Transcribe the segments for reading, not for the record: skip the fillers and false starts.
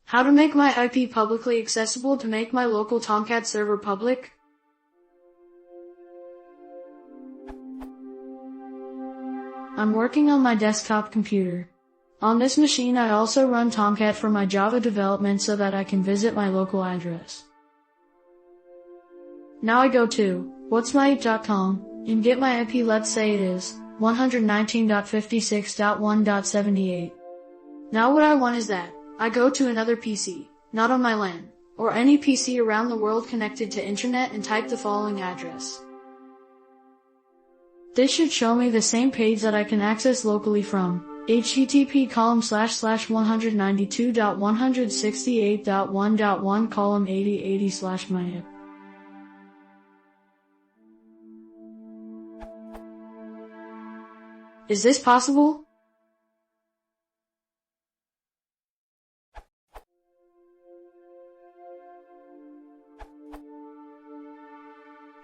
How to make my IP publicly accessible to make my local Tomcat server public? I'm working on my desktop computer. On this machine I also run Tomcat for my Java development so that I can visit my local address. Now I go to whatsmy.com and get my IP. Let's say it is 119.56.1.78. Now what I want is that I go to another PC, not on my LAN, or any PC around the world connected to internet and type the following address. This should show me the same page that I can access locally from http://192.168.1.1:8080/myip. Is this possible?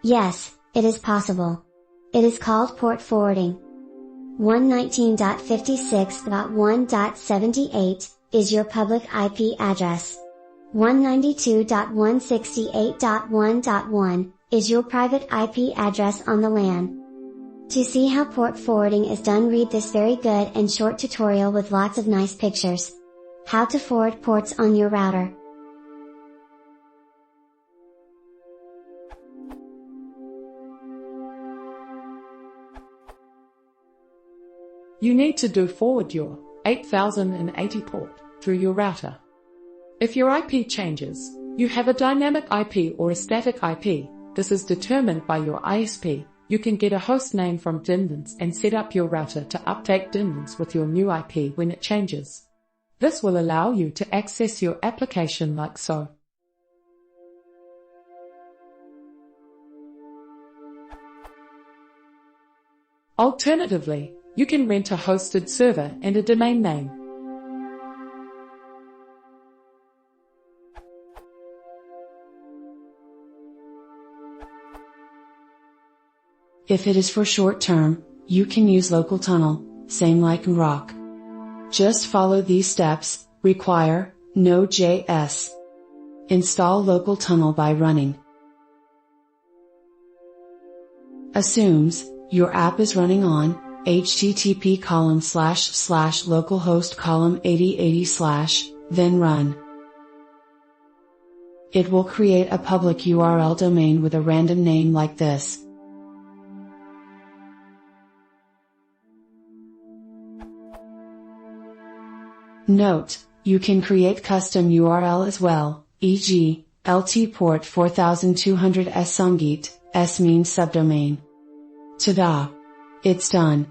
Yes, it is possible. It is called port forwarding. 119.56.1.78 is your public IP address. 192.168.1.1 is your private IP address on the LAN. To see how port forwarding is done, read this very good and short tutorial with lots of nice pictures. How to forward ports on your router. You need to forward your 8080 port through your router. If your IP changes, you have a dynamic IP or a static IP. This is determined by your ISP. You can get a host name from DNS and set up your router to update DNS with your new IP when it changes. This will allow you to access your application like so. Alternatively, you can rent a hosted server and a domain name. If it is for short term, you can use local tunnel, same like Grok. Just follow these steps. Require Node.js. Install local tunnel by running. Assumes your app is running on http://localhost:8080/ then run. It will create a public URL domain with a random name like this. Note, you can create custom URL as well, e.g., ltport 4200s Songit, s means subdomain. Ta-da! It's done.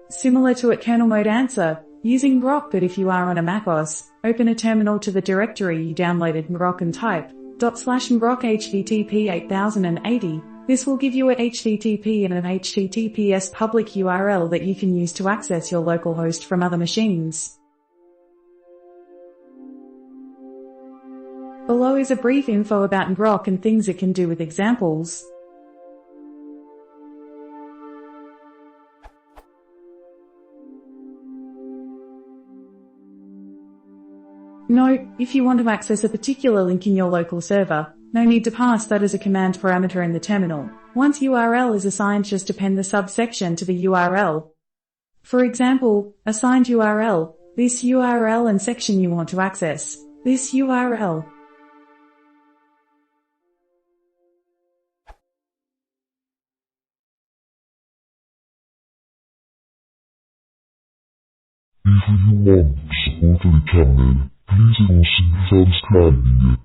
Similar to a kernel mode answer, using Grok, but if you are on a macOS, open a terminal to the directory you downloaded Grok and type /grok http 8080. This will give you a HTTP and an HTTPS public URL that you can use to access your local host from other machines. Below is a brief info about Grok and things it can do with examples. Note, if you want to access a particular link in your local server, no need to pass that as a command parameter in the terminal. Once URL is assigned, just append the subsection to the URL. For example, assigned URL, this URL and section you want to access, this URL. If you want to support the channel, please consider subscribing.